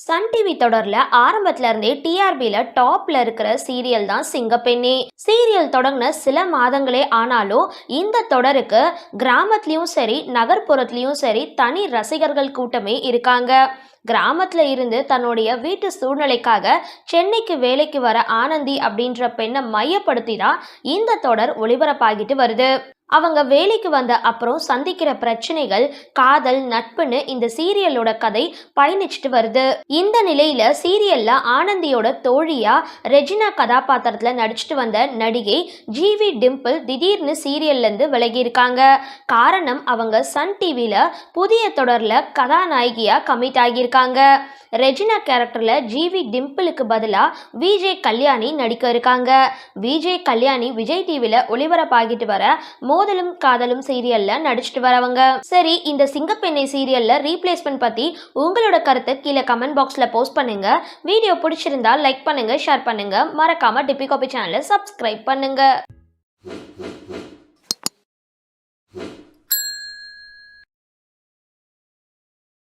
Sun TV தொடர்ல ஆரம்பத்துல இருந்தே டிஆர்பில டாப்ல இருக்கிற சீரியல் தான் சிங்கப்பெண்ணே. சீரியல் தொடங்கின சில மாதங்களே ஆனாலும் இந்த தொடருக்கு கிராமத்துலயும் சரி நகர்ப்புறத்துலயும் சரி தனி ரசிகர்கள் கூட்டமே இருக்காங்க. கிராமத்துல இருந்து தன்னுடைய வீட்டு சூழ்நிலைக்காக சென்னைக்கு வேலைக்கு வர ஆனந்தி அப்படின்ற பெண்ணை மையப்படுத்தி தான் இந்த தொடர் ஒளிபரப்பாகிட்டு வருது. அவங்க வேலைக்கு வந்த அப்புறம் சந்திக்கிற பிரச்சனைகள், காதல், நட்புன்னு இந்த சீரியலோட கதை பயணிச்சுட்டு வருது. இந்த நிலையில சீரியல்ல ஆனந்தியோட தோழியா ரெஜினா கதாபாத்திரத்துல நடிச்சுட்டு வந்த நடிகை ஜிவி டிம்பிள் திடீர்னு சீரியல்ல இருந்து விலகி இருக்காங்க. காரணம், அவங்க சன் டிவில புதிய தொடர்ல கதாநாயகியா கமிட் ஆகியிருக்காங்க. ரெஜினா கேரக்டர்ல ஜிவி டிம்பிளுக்கு பதிலா விஜய் கல்யாணி நடிக்க இருக்காங்க. விஜய் கல்யாணி விஜய் டிவில ஒளிபரப்பாகிட்டு வர மோதலும் காதலும் சீரியல்ல நடிச்சிட்டு வரவங்க. சரி, இந்த சிங்கப்பெண்ணை சீரியல்ல ரீப்ளேஸ்மெண்ட் பத்தி உங்களோட கருத்தை கீழே கமெண்ட் பாக்ஸ்ல போஸ்ட் பண்ணுங்க. வீடியோ பிடிச்சிருந்தா லைக் பண்ணுங்க, ஷேர் பண்ணுங்க. மறக்காம டிபி காபி சேனலை சப்ஸ்கிரைப் பண்ணுங்க.